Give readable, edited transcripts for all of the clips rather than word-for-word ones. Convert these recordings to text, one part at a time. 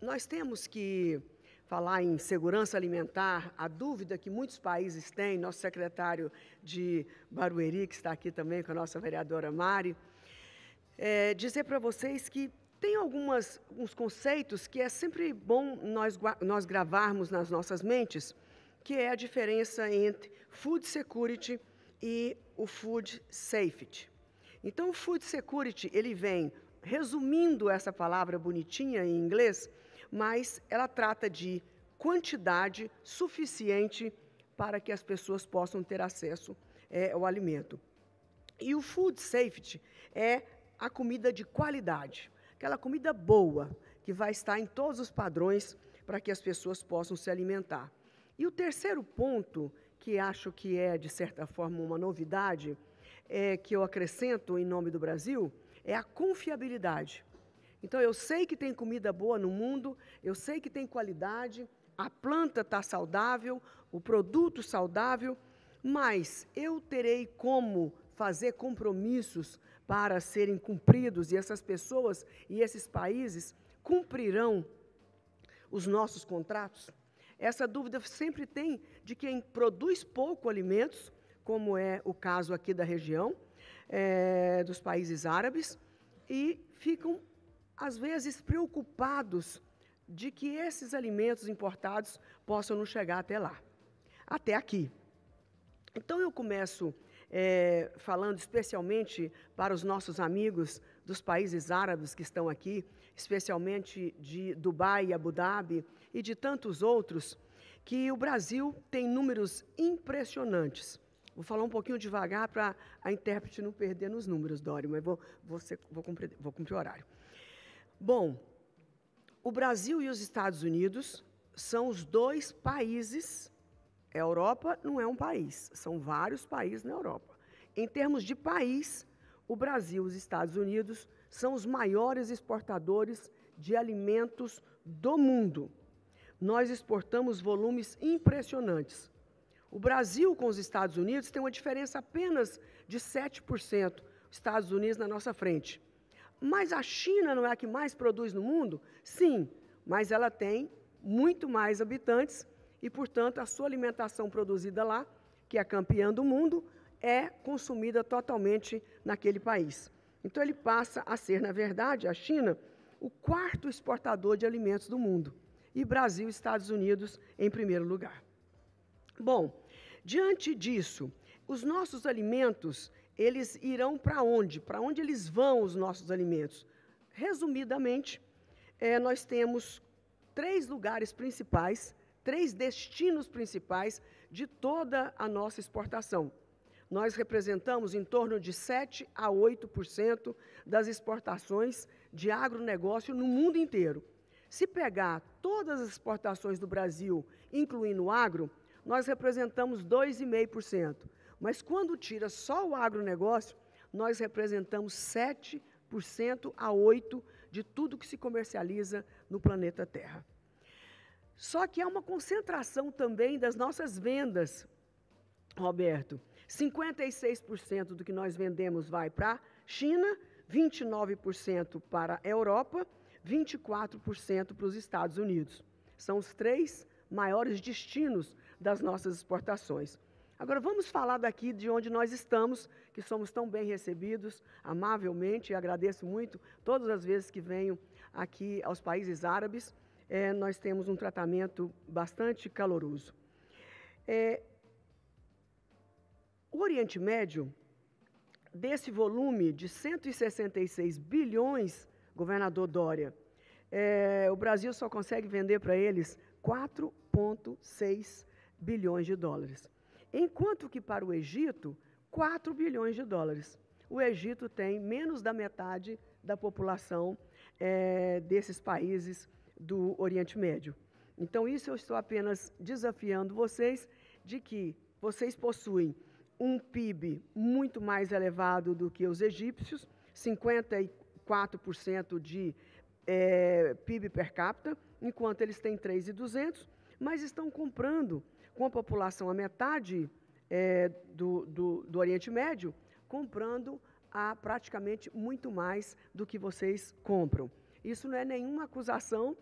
Nós temos que falar em segurança alimentar, a dúvida que muitos países têm, nosso secretário de Barueri, que está aqui também com a nossa vereadora Mari, dizer para vocês que tem alguns conceitos que é sempre bom nós gravarmos nas nossas mentes, que é a diferença entre food security e o food safety. Então, o food security, ele vem, resumindo essa palavra bonitinha em inglês, mas ela trata de quantidade suficiente para que as pessoas possam ter acesso ao alimento. E o food safety é a comida de qualidade, aquela comida boa, que vai estar em todos os padrões para que as pessoas possam se alimentar. E o terceiro ponto, que acho que é, de certa forma, uma novidade, que eu acrescento em nome do Brasil, é a confiabilidade. Então, eu sei que tem comida boa no mundo, eu sei que tem qualidade, a planta está saudável, o produto saudável, mas eu terei como fazer compromissos para serem cumpridos e essas pessoas e esses países cumprirão os nossos contratos? Essa dúvida sempre tem de quem produz pouco alimentos, como é o caso aqui da região, dos países árabes, e ficam às vezes, preocupados de que esses alimentos importados possam não chegar até lá, até aqui. Então, eu começo falando especialmente para os nossos amigos dos países árabes que estão aqui, especialmente de Dubai e Abu Dhabi e de tantos outros, que o Brasil tem números impressionantes. Vou falar um pouquinho devagar para a intérprete não perder nos números, Dório, mas vou cumprir o horário. Bom, o Brasil e os Estados Unidos são os dois países, a Europa não é um país, são vários países na Europa. Em termos de país, o Brasil e os Estados Unidos são os maiores exportadores de alimentos do mundo. Nós exportamos volumes impressionantes. O Brasil com os Estados Unidos tem uma diferença apenas de 7%, os Estados Unidos na nossa frente. Mas a China não é a que mais produz no mundo? Sim, mas ela tem muito mais habitantes e, portanto, a sua alimentação produzida lá, que é campeã do mundo, é consumida totalmente naquele país. Então, ele passa a ser, na verdade, a China, o quarto exportador de alimentos do mundo. E Brasil e Estados Unidos em primeiro lugar. Bom, diante disso, os nossos alimentos, eles irão para onde? Para onde eles vão, os nossos alimentos? Resumidamente, nós temos 3 lugares principais, 3 destinos principais de toda a nossa exportação. Nós representamos em torno de 7% a 8% das exportações de agronegócio no mundo inteiro. Se pegar todas as exportações do Brasil, incluindo o agro, nós representamos 2,5%. Mas quando tira só o agronegócio, nós representamos 7% a 8% de tudo que se comercializa no planeta Terra. Só que há uma concentração também das nossas vendas, Roberto. 56% do que nós vendemos vai para a China, 29% para a Europa, 24% para os Estados Unidos. São os 3 maiores destinos das nossas exportações. Agora, vamos falar daqui de onde nós estamos, que somos tão bem recebidos, amavelmente, e agradeço muito todas as vezes que venho aqui aos países árabes, nós temos um tratamento bastante caloroso. O Oriente Médio, desse volume de 166 bilhões, governador Dória, o Brasil só consegue vender para eles 4,6 bilhões de dólares. Enquanto que para o Egito, 4 bilhões de dólares. O Egito tem menos da metade da população desses países do Oriente Médio. Então, isso eu estou apenas desafiando vocês de que vocês possuem um PIB muito mais elevado do que os egípcios, 54% de PIB per capita, enquanto eles têm 3.200, mas estão comprando, com a população a metade do Oriente Médio, comprando praticamente muito mais do que vocês compram. Isso não é nenhuma acusação,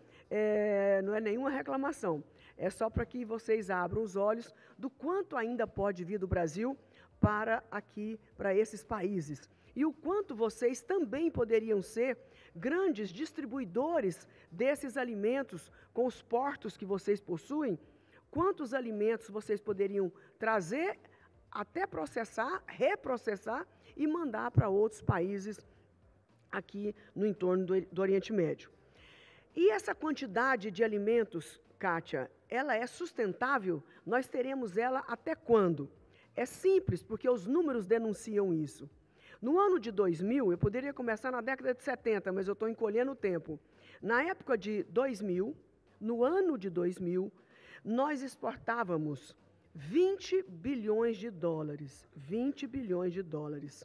não é nenhuma reclamação. É só para que vocês abram os olhos do quanto ainda pode vir do Brasil para aqui, para esses países. E o quanto vocês também poderiam ser grandes distribuidores desses alimentos com os portos que vocês possuem. Quantos alimentos vocês poderiam trazer, até processar, reprocessar e mandar para outros países aqui no entorno do Oriente Médio. E essa quantidade de alimentos, Kátia, ela é sustentável? Nós teremos ela até quando? É simples, porque os números denunciam isso. No ano de 2000, eu poderia começar na década de 70, mas eu estou encolhendo o tempo. Na época de 2000, no ano de 2000, nós exportávamos 20 bilhões de dólares. 20 bilhões de dólares.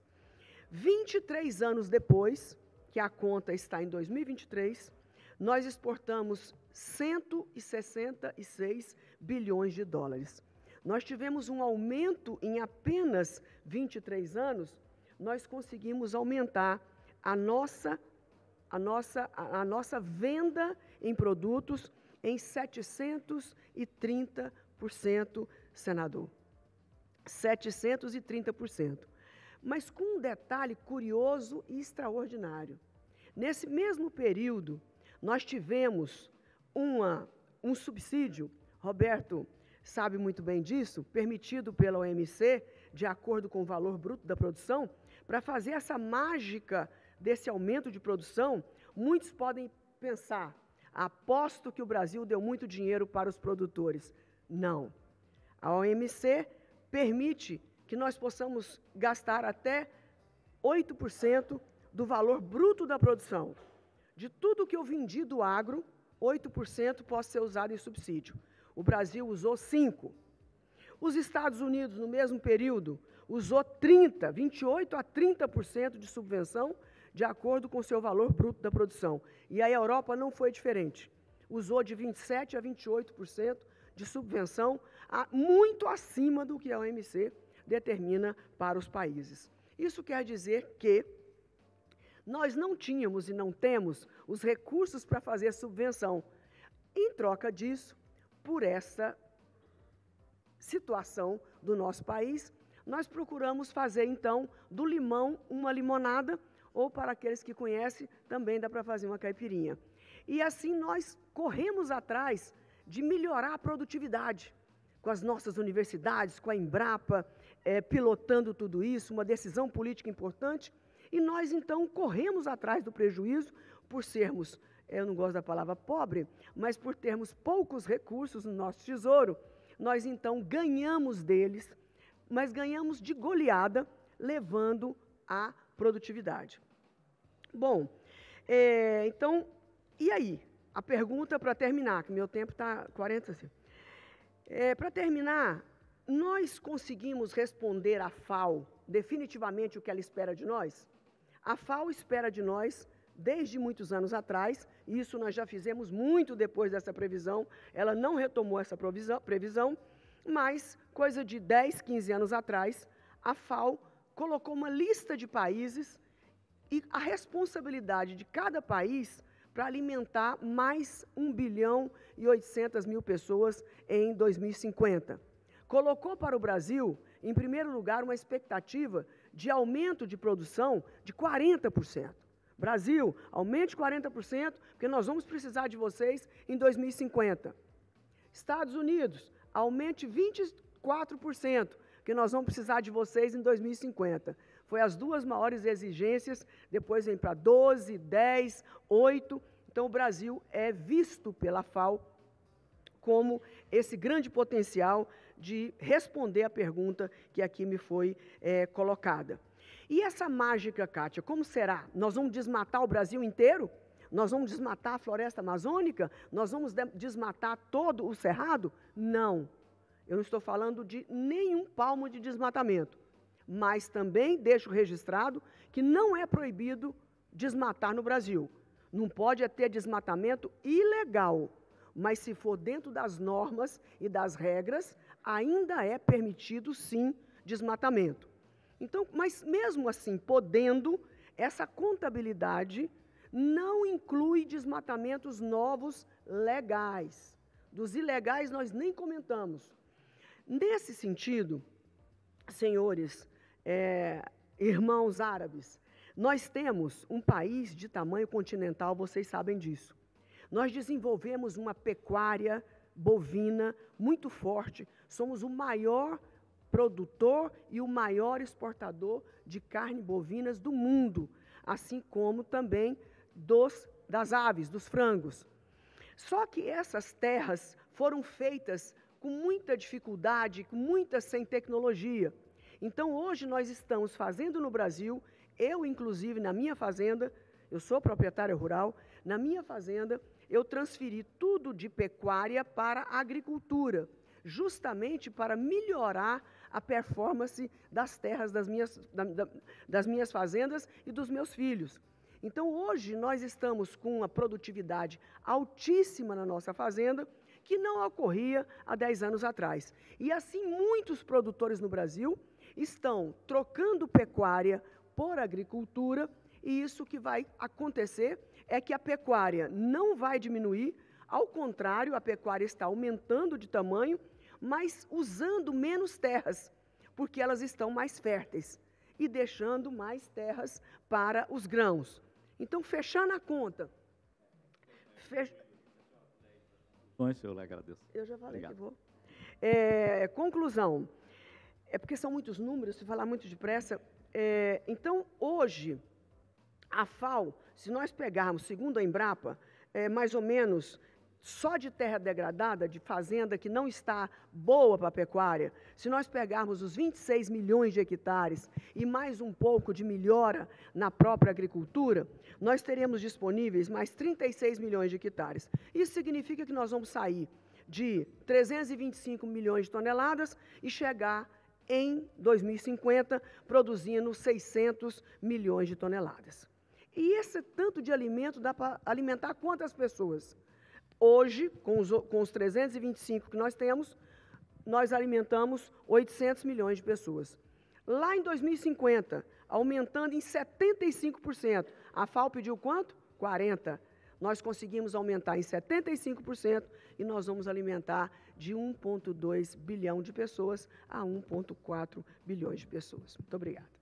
23 anos depois, que a conta está em 2023, nós exportamos 166 bilhões de dólares. Nós tivemos um aumento em apenas 23 anos, nós conseguimos aumentar a nossa venda em produtos em 730%, senador. 730%. Mas com um detalhe curioso e extraordinário. Nesse mesmo período, nós tivemos um subsídio, Roberto sabe muito bem disso, permitido pela OMC, de acordo com o valor bruto da produção, para fazer essa mágica desse aumento de produção. Muitos podem pensar, aposto que o Brasil deu muito dinheiro para os produtores. Não. A OMC permite que nós possamos gastar até 8% do valor bruto da produção. De tudo que eu vendi do agro, 8% pode ser usado em subsídio. O Brasil usou 5%. Os Estados Unidos, no mesmo período, usou 28% a 30% de subvenção, de acordo com o seu valor bruto da produção. E a Europa não foi diferente. Usou de 27% a 28% de subvenção, muito acima do que a OMC determina para os países. Isso quer dizer que nós não tínhamos e não temos os recursos para fazer subvenção. Em troca disso, por essa situação do nosso país, nós procuramos fazer, então, do limão uma limonada, ou, para aqueles que conhecem, também dá para fazer uma caipirinha. E assim nós corremos atrás de melhorar a produtividade, com as nossas universidades, com a Embrapa, pilotando tudo isso, uma decisão política importante, e nós, então, corremos atrás do prejuízo, por sermos, eu não gosto da palavra pobre, mas por termos poucos recursos no nosso tesouro, nós, então, ganhamos deles, mas ganhamos de goleada, levando a produtividade. Bom, então, e aí? A pergunta para terminar, que meu tempo está 40 assim. Para terminar, nós conseguimos responder à FAO definitivamente o que ela espera de nós? A FAO espera de nós, desde muitos anos atrás, e isso nós já fizemos muito depois dessa previsão, ela não retomou essa previsão, mas, coisa de 10, 15 anos atrás, a FAO colocou uma lista de países e a responsabilidade de cada país para alimentar mais 1 bilhão e 800 mil pessoas em 2050. Colocou para o Brasil, em primeiro lugar, uma expectativa de aumento de produção de 40%. Brasil, aumente 40%, porque nós vamos precisar de vocês em 2050. Estados Unidos, aumente 24%, porque nós vamos precisar de vocês em 2050. Foi as duas maiores exigências, depois vem para 12, 10, 8. Então, o Brasil é visto pela FAO como esse grande potencial de responder a pergunta que aqui me foi colocada. E essa mágica, Kátia, como será? Nós vamos desmatar o Brasil inteiro? Nós vamos desmatar a floresta amazônica? Nós vamos desmatar todo o cerrado? Não. Eu não estou falando de nenhum palmo de desmatamento. Mas também deixo registrado que não é proibido desmatar no Brasil. Não pode ter desmatamento ilegal. Mas se for dentro das normas e das regras, ainda é permitido, sim, desmatamento. Então, mas mesmo assim, podendo, essa contabilidade não inclui desmatamentos novos legais. Dos ilegais nós nem comentamos. Nesse sentido, senhores, irmãos árabes, nós temos um país de tamanho continental, vocês sabem disso. Nós desenvolvemos uma pecuária bovina muito forte, somos o maior produtor e o maior exportador de carne bovinas do mundo, assim como também das aves, dos frangos. Só que essas terras foram feitas com muita dificuldade, sem tecnologia. Então, hoje nós estamos fazendo no Brasil, eu inclusive na minha fazenda, eu sou proprietária rural, na minha fazenda eu transferi tudo de pecuária para a agricultura, justamente para melhorar a performance das terras das minhas fazendas e dos meus filhos. Então, hoje, nós estamos com uma produtividade altíssima na nossa fazenda, que não ocorria há 10 anos atrás. E, assim, muitos produtores no Brasil estão trocando pecuária por agricultura, e isso que vai acontecer é que a pecuária não vai diminuir, ao contrário, a pecuária está aumentando de tamanho, mas usando menos terras, porque elas estão mais férteis e deixando mais terras para os grãos. Então, fechando a conta... Eu lhe agradeço. Eu já falei. Obrigado. Que vou. Conclusão. É porque são muitos números, se falar muito depressa. Então, hoje, a FAO, se nós pegarmos, segundo a Embrapa, mais ou menos... Só de terra degradada, de fazenda que não está boa para a pecuária, se nós pegarmos os 26 milhões de hectares e mais um pouco de melhora na própria agricultura, nós teremos disponíveis mais 36 milhões de hectares. Isso significa que nós vamos sair de 325 milhões de toneladas e chegar em 2050 produzindo 600 milhões de toneladas. E esse tanto de alimento dá para alimentar quantas pessoas? Hoje, com os 325 que nós temos, nós alimentamos 800 milhões de pessoas. Lá em 2050, aumentando em 75%. A FAO pediu quanto? 40%. Nós conseguimos aumentar em 75% e nós vamos alimentar de 1,2 bilhão de pessoas a 1,4 bilhões de pessoas. Muito obrigada.